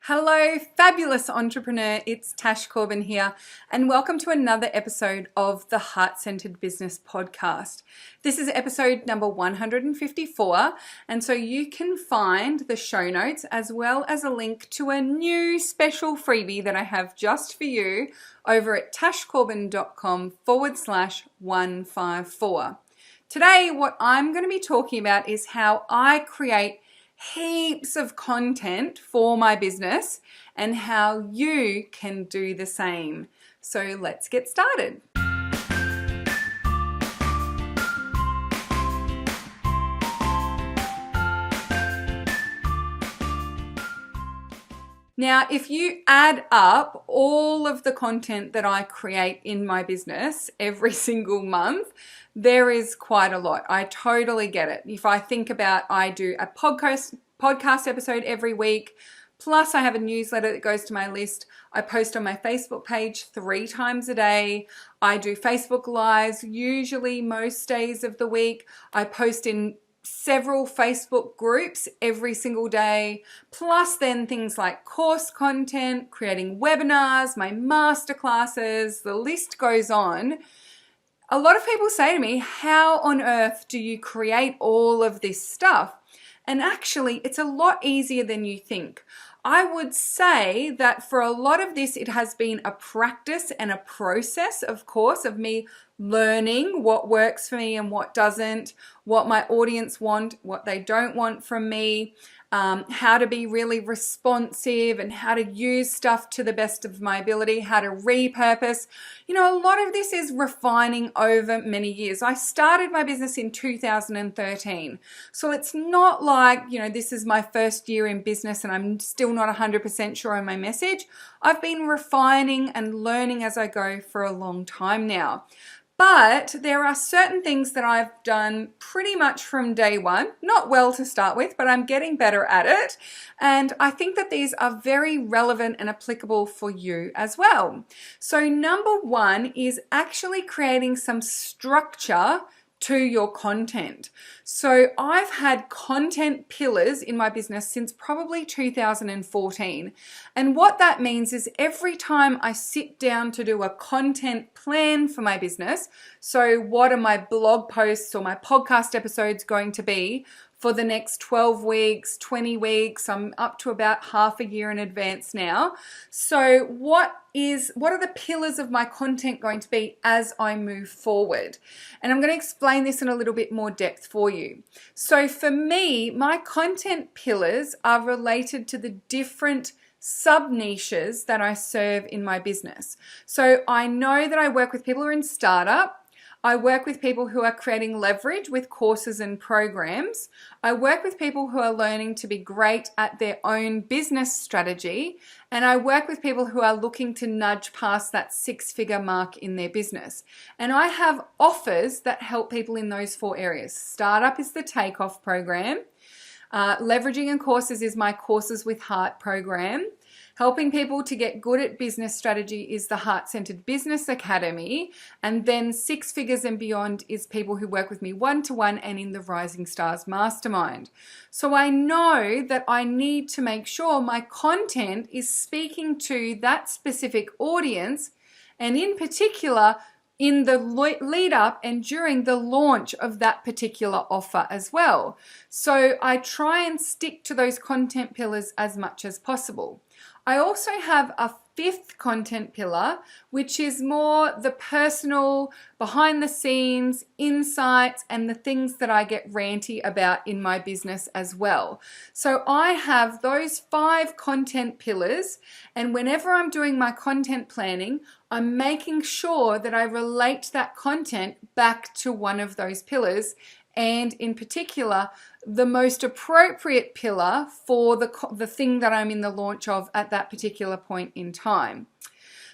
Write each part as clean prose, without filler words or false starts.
Hello, fabulous entrepreneur. It's Tash Corbin here, and welcome to another episode of the Heart-Centered Business Podcast. This is episode number 154, and so you can find the show notes as well as a link to a new special freebie that I have just for you over at tashcorbin.com/154. Today, what I'm going to be talking about is how I create heaps of content for my business and how you can do the same. So let's get started. Now, if you add up all of the content that I create in my business every single month, there is quite a lot. I totally get it. If I think about, I do a podcast episode every week, plus I have a newsletter that goes to my list. I post on my Facebook page 3 times a day. I do Facebook Lives usually most days of the week. I post in several Facebook groups every single day, plus then things like course content, creating webinars, my masterclasses, the list goes on. A lot of people say to me, how on earth do you create all of this stuff? And actually, it's a lot easier than you think. I would say that for a lot of this, it has been a practice and a process, of course, of me learning what works for me and what doesn't, what my audience want, what they don't want from me, how to be really responsive and how to use stuff to the best of my ability, how to repurpose. You know, a lot of this is refining over many years. I started my business in 2013. So it's not like, you know, this is my first year in business and I'm still not 100% sure on my message. I've been refining and learning as I go for a long time now. But there are certain things that I've done pretty much from day one, not well to start with, but I'm getting better at it. And I think that these are very relevant and applicable for you as well. So number one is actually creating some structure to your content. So I've had content pillars in my business since probably 2014. And what that means is every time I sit down to do a content plan for my business, so what are my blog posts or my podcast episodes going to be for the next 12 weeks, 20 weeks, I'm up to about half a year in advance now. So what are the pillars of my content going to be as I move forward? And I'm going to explain this in a little bit more depth for you. So for me, my content pillars are related to the different sub-niches that I serve in my business. So I know that I work with people who are in startup. I work with people who are creating leverage with courses and programs. I work with people who are learning to be great at their own business strategy. And I work with people who are looking to nudge past that 6-figure mark in their business. And I have offers that help people in those 4 areas. Startup is the Takeoff program. Leveraging and courses is my Courses with Heart program. Helping people to get good at business strategy is the Heart-Centered Business Academy. And then 6 figures and beyond is people who work with me one-to-one and in the Rising Stars Mastermind. So I know that I need to make sure my content is speaking to that specific audience, and in particular, in the lead up and during the launch of that particular offer as well. So I try and stick to those content pillars as much as possible. I also have a 5th content pillar, which is more the personal, behind the scenes, insights, and the things that I get ranty about in my business as well. So I have those 5 content pillars, and whenever I'm doing my content planning, I'm making sure that I relate that content back to one of those pillars, and in particular, the most appropriate pillar for the thing that I'm in the launch of at that particular point in time.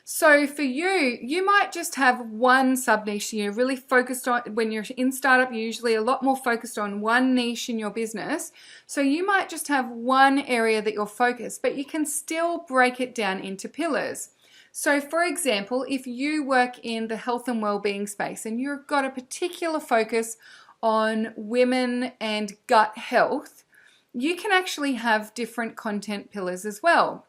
So for you, you might just have one sub-niche. You're really focused on, when you're in startup, you're usually a lot more focused on one niche in your business. So you might just have one area that you're focused, but you can still break it down into pillars. So for example, if you work in the health and well-being space and you've got a particular focus on women and gut health, you can actually have different content pillars as well.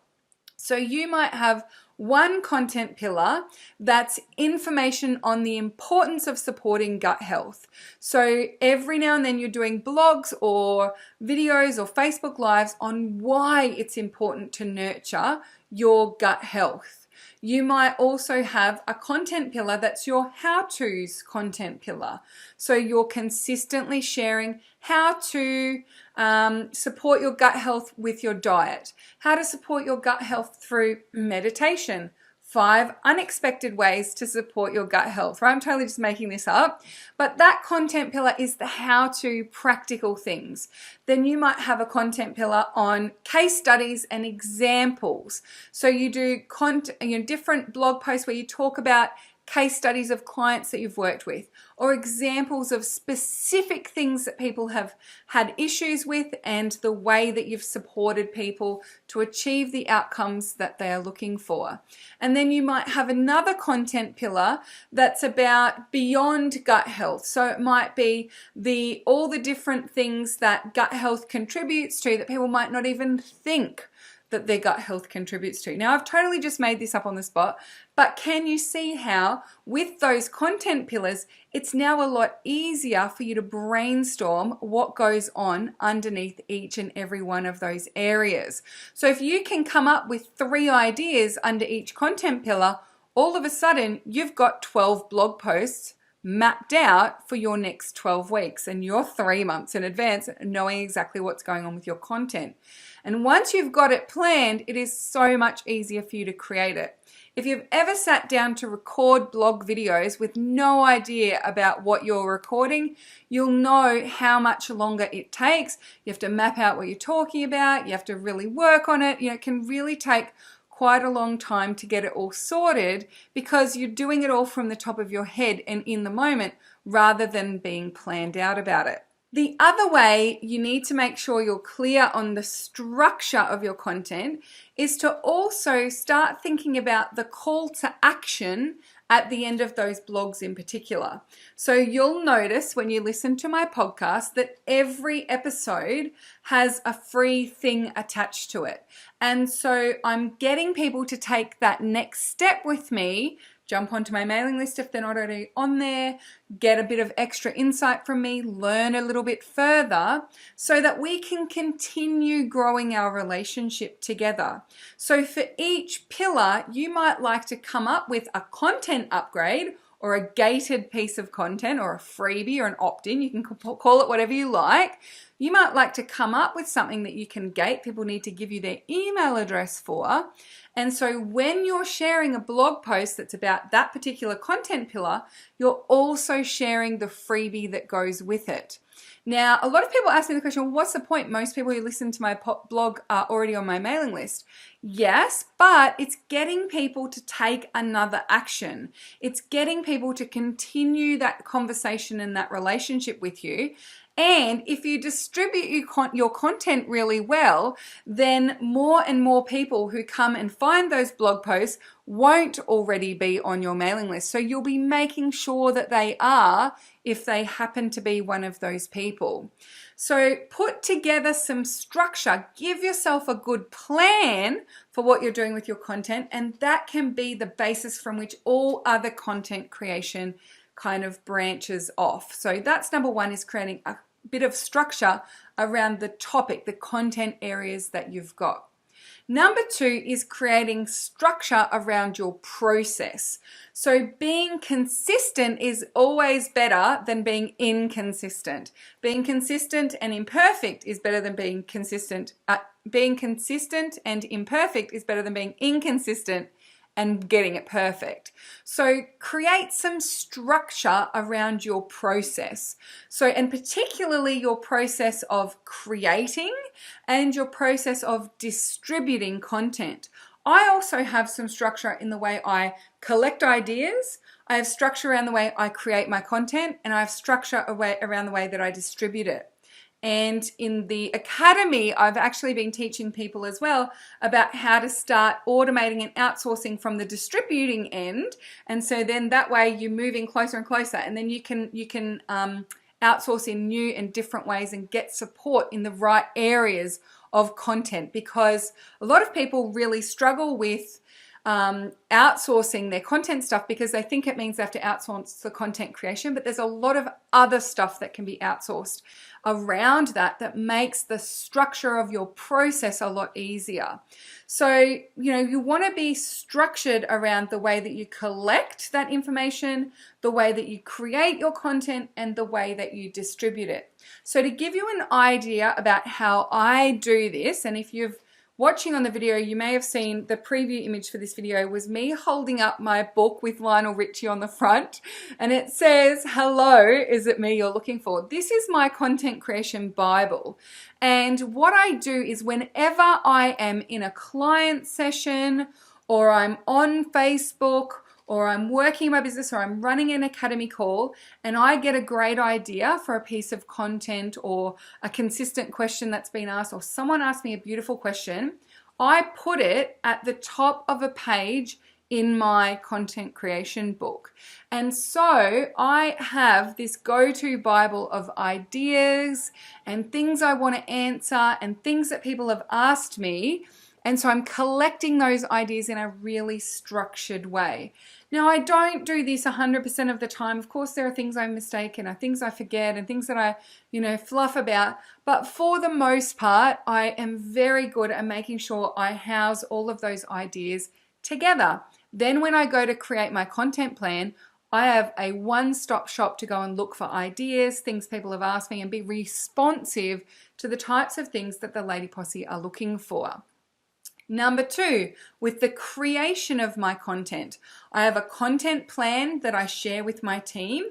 So you might have one content pillar that's information on the importance of supporting gut health. So every now and then you're doing blogs or videos or Facebook Lives on why it's important to nurture your gut health. You might also have a content pillar that's your how-tos content pillar. So you're consistently sharing how to support your gut health with your diet, how to support your gut health through meditation, 5 unexpected ways to support your gut health, right? I'm totally just making this up, but that content pillar is the how-to practical things. Then you might have a content pillar on case studies and examples. So you do different blog posts where you talk about case studies of clients that you've worked with, or examples of specific things that people have had issues with and the way that you've supported people to achieve the outcomes that they are looking for. And then you might have another content pillar that's about beyond gut health. So it might be all the different things that gut health contributes to that people might not even think that their gut health contributes to. Now, I've totally just made this up on the spot, but can you see how with those content pillars, it's now a lot easier for you to brainstorm what goes on underneath each and every one of those areas. So if you can come up with 3 ideas under each content pillar, all of a sudden you've got 12 blog posts mapped out for your next 12 weeks, and you're 3 months in advance knowing exactly what's going on with your content. And once you've got it planned, it is so much easier for you to create it. If you've ever sat down to record blog videos with no idea about what you're recording, you'll know how much longer it takes. You have to map out what you're talking about. You have to really work on it. It can really take quite a long time to get it all sorted because you're doing it all from the top of your head and in the moment rather than being planned out about it. The other way you need to make sure you're clear on the structure of your content is to also start thinking about the call to action at the end of those blogs in particular. So you'll notice when you listen to my podcast that every episode has a free thing attached to it. And so I'm getting people to take that next step with me, jump onto my mailing list if they're not already on there, get a bit of extra insight from me, learn a little bit further so that we can continue growing our relationship together. So for each pillar, you might like to come up with a content upgrade or a gated piece of content or a freebie or an opt-in. You can call it whatever you like. You might like to come up with something that you can gate. People need to give you their email address for. And so when you're sharing a blog post that's about that particular content pillar, you're also sharing the freebie that goes with it. Now, a lot of people ask me the question, well, what's the point? Most people who listen to my blog are already on my mailing list. Yes, but it's getting people to take another action. It's getting people to continue that conversation and that relationship with you. And if you distribute your content really well, then more and more people who come and find those blog posts won't already be on your mailing list. So you'll be making sure that they are if they happen to be one of those people. So put together some structure, give yourself a good plan for what you're doing with your content, and that can be the basis from which all other content creation kind of branches off. So that's number 1, is creating a bit of structure around the topic, the content areas that you've got. Number 2 is creating structure around your process. So being consistent is always better than being inconsistent. Being consistent and imperfect is better than being consistent. Being consistent and imperfect is better than being inconsistent and getting it perfect. So create some structure around your process. So, and particularly your process of creating and your process of distributing content. I also have some structure in the way I collect ideas. I have structure around the way I create my content, and I have structure around the way that I distribute it. And in the academy, I've actually been teaching people as well about how to start automating and outsourcing from the distributing end. And so then that way you're moving closer and closer, and then you can outsource in new and different ways and get support in the right areas of content, because a lot of people really struggle with outsourcing their content stuff because they think it means they have to outsource the content creation, but there's a lot of other stuff that can be outsourced around that makes the structure of your process a lot easier. So, you want to be structured around the way that you collect that information, the way that you create your content, and the way that you distribute it. So to give you an idea about how I do this, and if you've watching on the video, you may have seen the preview image for this video was me holding up my book with Lionel Richie on the front, and it says, "Hello, is it me you're looking for?" This is my content creation Bible. And what I do is whenever I am in a client session, or I'm on Facebook, or I'm working in my business, or I'm running an academy call, and I get a great idea for a piece of content or a consistent question that's been asked, or someone asked me a beautiful question, I put it at the top of a page in my content creation book. And so I have this go-to Bible of ideas and things I want to answer and things that people have asked me. And so I'm collecting those ideas in a really structured way. Now, I don't do this 100% of the time. Of course, there are things I mistake and things I forget and things that I, fluff about. But for the most part, I am very good at making sure I house all of those ideas together. Then when I go to create my content plan, I have a one-stop shop to go and look for ideas, things people have asked me, and be responsive to the types of things that the Lady Posse are looking for. Number 2, with the creation of my content, I have a content plan that I share with my team.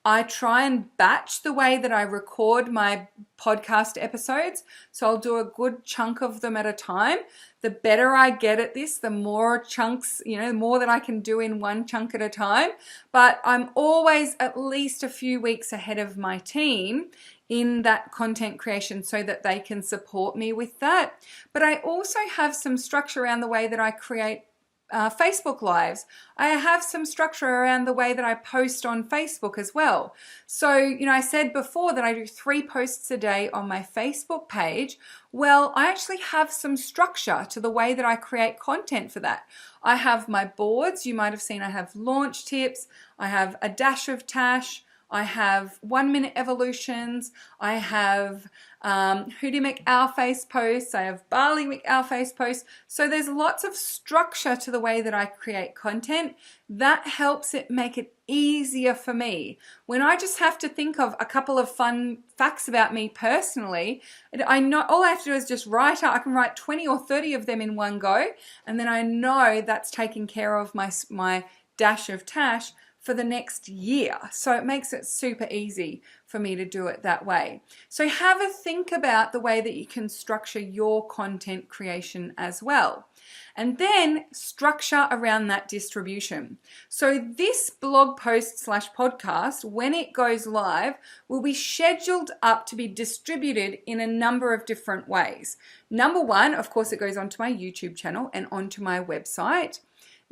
I try and batch the way that I record my podcast episodes. So I'll do a good chunk of them at a time. The better I get at this, the more chunks, the more that I can do in one chunk at a time. But I'm always at least a few weeks ahead of my team in that content creation so that they can support me with that. But I also have some structure around the way that I create Facebook Lives. I have some structure around the way that I post on Facebook as well. So, I said before that I do 3 posts a day on my Facebook page. Well, I actually have some structure to the way that I create content for that. I have my boards. You might have seen I have launch tips. I have a dash of Tash. I have 1-minute evolutions. I have Hootie McOurface posts. I have Barley McOurface posts. So there's lots of structure to the way that I create content. That helps it make it easier for me. When I just have to think of a couple of fun facts about me personally, I know all I have to do is just write out. I can write 20 or 30 of them in one go, and then I know that's taking care of my dash of Tash for the next year. So it makes it super easy for me to do it that way. So have a think about the way that you can structure your content creation as well. And then structure around that distribution. So this blog post / podcast, when it goes live, will be scheduled up to be distributed in a number of different ways. Number 1, of course, it goes onto my YouTube channel and onto my website.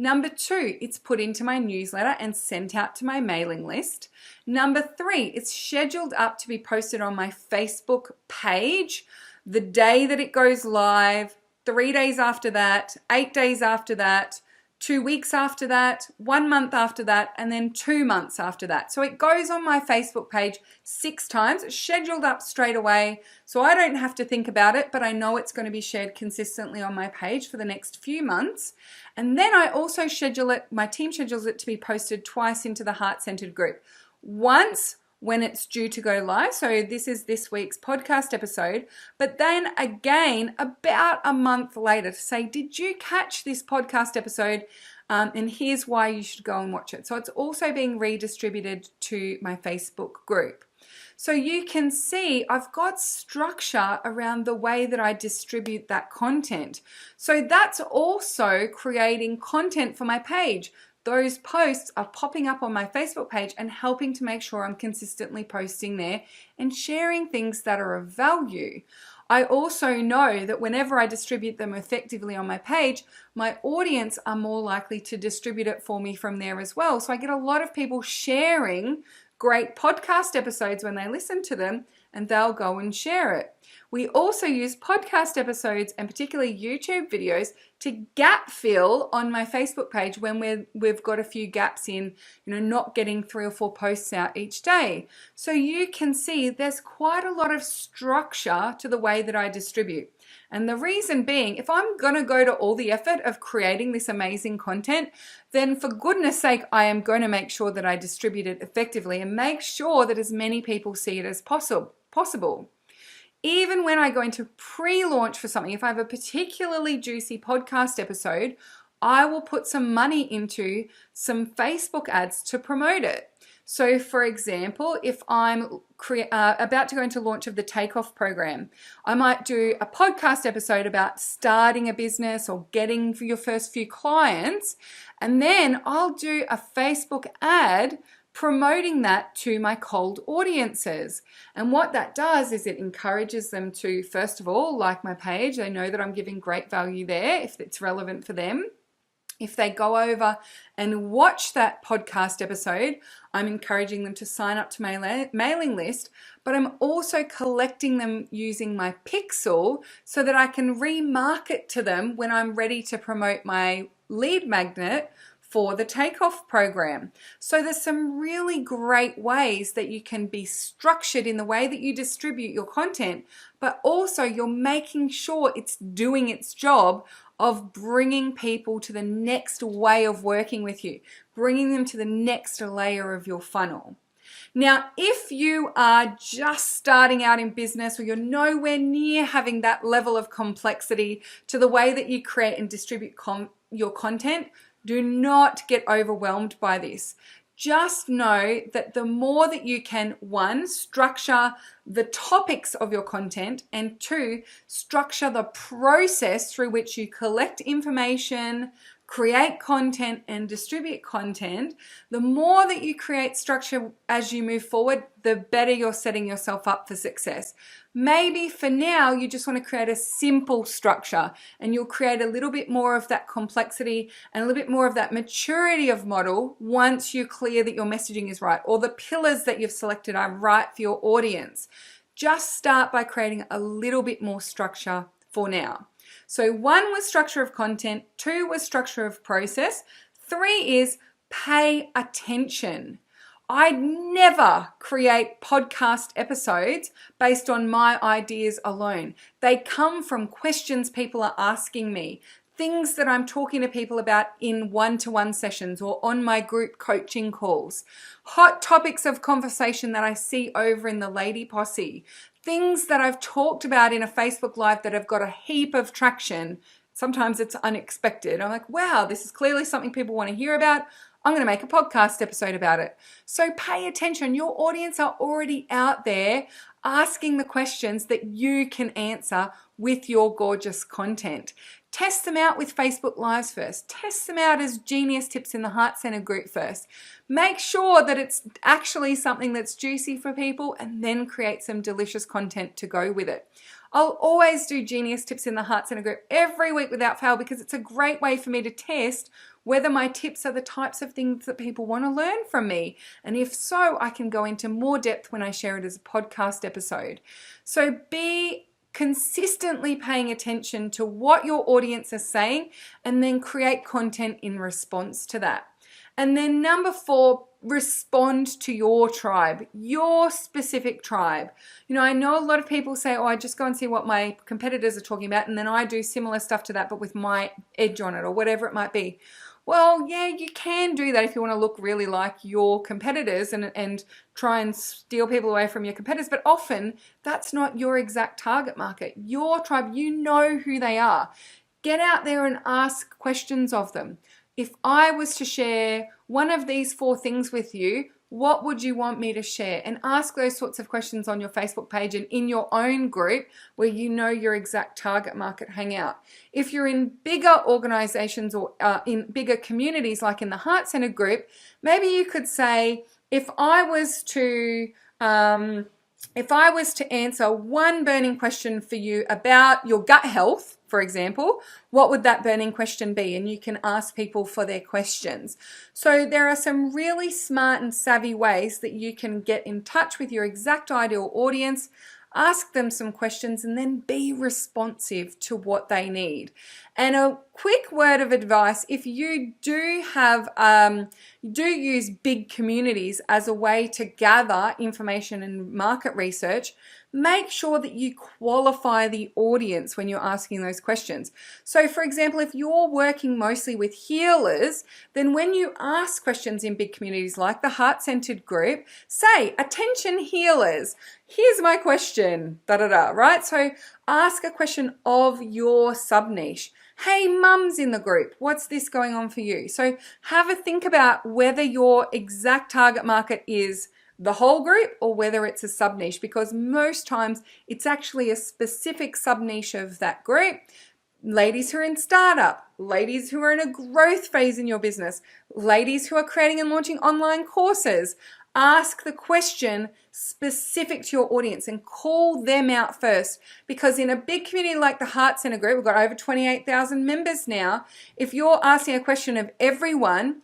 Number 2, it's put into my newsletter and sent out to my mailing list. Number 3, it's scheduled up to be posted on my Facebook page the day that it goes live, 3 days after that, 8 days after that, 2 weeks after that, 1 month after that, and then 2 months after that. So it goes on my Facebook page 6 times. It's scheduled up straight away, so I don't have to think about it, but I know it's going to be shared consistently on my page for the next few months. And then I also schedule it, my team schedules it to be posted twice into the Heart-Centered group. Once when it's due to go live, so this is this week's podcast episode, but then again about a month later to say, did you catch this podcast episode? And here's why you should go and watch it. So it's also being redistributed to my Facebook group. So you can see I've got structure around the way that I distribute that content. So that's also creating content for my page. Those posts are popping up on my Facebook page and helping to make sure I'm consistently posting there and sharing things that are of value. I also know that whenever I distribute them effectively on my page, my audience are more likely to distribute it for me from there as well. So I get a lot of people sharing great podcast episodes when they listen to them, and they'll go and share it. We also use podcast episodes and particularly YouTube videos to gap fill on my Facebook page when we've got a few gaps in, not getting 3 or 4 posts out each day. So you can see there's quite a lot of structure to the way that I distribute. And the reason being, if I'm going to go to all the effort of creating this amazing content, then for goodness sake, I am going to make sure that I distribute it effectively and make sure that as many people see it as possible. Even when I go into pre-launch for something, if I have a particularly juicy podcast episode, I will put some money into some Facebook ads to promote it. So for example, if I'm about to go into launch of the Takeoff program, I might do a podcast episode about starting a business or getting your first few clients, and then I'll do a Facebook ad promoting that to my cold audiences. And what that does is it encourages them to, first of all, like my page. They know that I'm giving great value there if it's relevant for them. If they go over and watch that podcast episode, I'm encouraging them to sign up to my mailing list, but I'm also collecting them using my pixel so that I can remarket to them when I'm ready to promote my lead magnet for the Takeoff program. So there's some really great ways that you can be structured in the way that you distribute your content, but also you're making sure it's doing its job of bringing people to the next way of working with you, bringing them to the next layer of your funnel. Now, if you are just starting out in business or you're nowhere near having that level of complexity to the way that you create and distribute your content, do not get overwhelmed by this. Just know that the more that you can, 1, structure the topics of your content, and 2, structure the process through which you collect information, create content, and distribute content, the more that you create structure as you move forward, the better you're setting yourself up for success. Maybe for now, you just want to create a simple structure and you'll create a little bit more of that complexity and a little bit more of that maturity of model once you're clear that your messaging is right or the pillars that you've selected are right for your audience. Just start by creating a little bit more structure for now. So 1 was structure of content, 2 was structure of process, 3 is pay attention. I'd never create podcast episodes based on my ideas alone. They come from questions people are asking me, things that I'm talking to people about in one-to-one sessions or on my group coaching calls, hot topics of conversation that I see over in the Lady Posse, things that I've talked about in a Facebook Live that have got a heap of traction. Sometimes it's unexpected. I'm like, wow, this is clearly something people want to hear about. I'm going to make a podcast episode about it. So pay attention. Your audience are already out there asking the questions that you can answer with your gorgeous content. Test them out with Facebook Lives first. Test them out as Genius Tips in the Heart Center group first. Make sure that it's actually something that's juicy for people and then create some delicious content to go with it. I'll always do Genius Tips in the Heart Center group every week without fail because it's a great way for me to test whether my tips are the types of things that people want to learn from me. And if so, I can go into more depth when I share it as a podcast episode. So be consistently paying attention to what your audience is saying and then create content in response to that. And then number 4, respond to your tribe, your specific tribe. I know a lot of people say, I just go and see what my competitors are talking about and then I do similar stuff to that but with my edge on it or whatever it might be. Well, yeah, you can do that if you want to look really like your competitors and try and steal people away from your competitors. But often that's not your exact target market. Your tribe, you know who they are. Get out there and ask questions of them. If I was to share one of these 4 things with you, what would you want me to share? And ask those sorts of questions on your Facebook page and in your own group where you know your exact target market hang out. If you're in bigger organizations or in bigger communities like in the Heart Center group, maybe you could say, if I was to answer one burning question for you about your gut health, for example, what would that burning question be? And you can ask people for their questions. So there are some really smart and savvy ways that you can get in touch with your exact ideal audience, ask them some questions, and then be responsive to what they need. And a quick word of advice, if you do use big communities as a way to gather information and market research, make sure that you qualify the audience when you're asking those questions. So for example, if you're working mostly with healers, then when you ask questions in big communities like the heart-centered group, say, attention healers, here's my question, right? So ask a question of your sub-niche. Hey, mums in the group, what's this going on for you? So have a think about whether your exact target market is the whole group or whether it's a sub-niche, because most times it's actually a specific sub-niche of that group. Ladies who are in startup, ladies who are in a growth phase in your business, ladies who are creating and launching online courses. Ask the question specific to your audience and call them out first, because in a big community like the Heart Center group, we've got over 28,000 members now. If you're asking a question of everyone,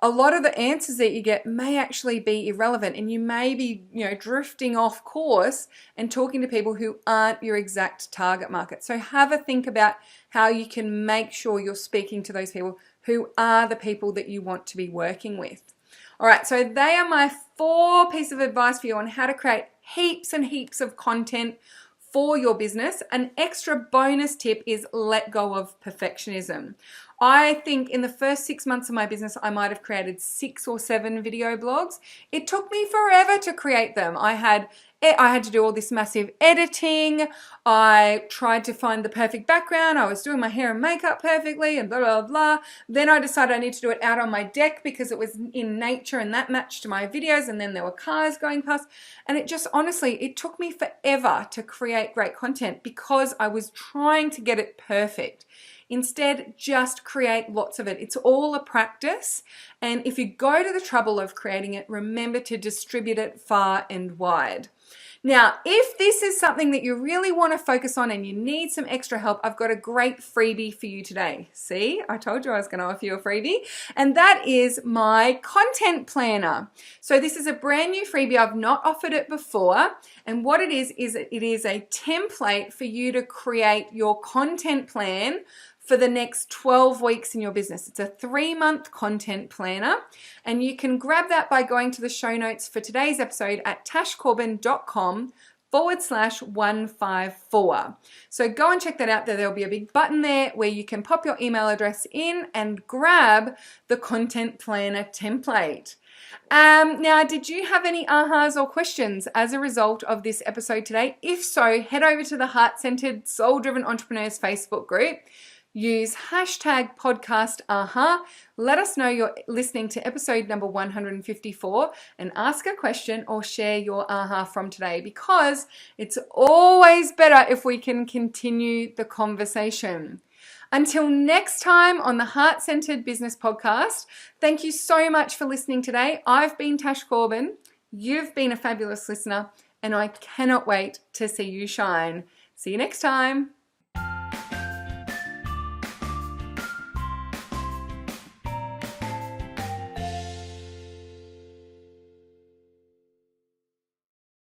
a lot of the answers that you get may actually be irrelevant, and you may be, drifting off course and talking to people who aren't your exact target market. So have a think about how you can make sure you're speaking to those people who are the people that you want to be working with. All right, so they are my 4 pieces of advice for you on how to create heaps and heaps of content for your business. An extra bonus tip is let go of perfectionism. I think in the first 6 months of my business, I might have created 6 or 7 video blogs. It took me forever to create them. I had to do all this massive editing. I tried to find the perfect background. I was doing my hair and makeup perfectly and blah, blah, blah. Then I decided I need to do it out on my deck because it was in nature and that matched to my videos, and then there were cars going past. And it just, honestly, it took me forever to create great content because I was trying to get it perfect. Instead, just create lots of it. It's all a practice. And if you go to the trouble of creating it, remember to distribute it far and wide. Now, if this is something that you really want to focus on and you need some extra help, I've got a great freebie for you today. See, I told you I was going to offer you a freebie, and that is my content planner. So this is a brand new freebie. I've not offered it before. And what it is it is a template for you to create your content plan for the next 12 weeks in your business. It's a 3-month content planner, and you can grab that by going to the show notes for today's episode at tashcorbin.com/154. So go and check that out. There'll be a big button there where you can pop your email address in and grab the content planner template. Now, did you have any ahas or questions as a result of this episode today? If so, head over to the Heart-Centered Soul-Driven Entrepreneurs Facebook group. Use hashtag podcast aha. Let us know you're listening to episode number 154 and ask a question or share your aha from today, because it's always better if we can continue the conversation. Until next time on the Heart-Centered Business Podcast, thank you so much for listening today. I've been Tash Corbin. You've been a fabulous listener, and I cannot wait to see you shine. See you next time.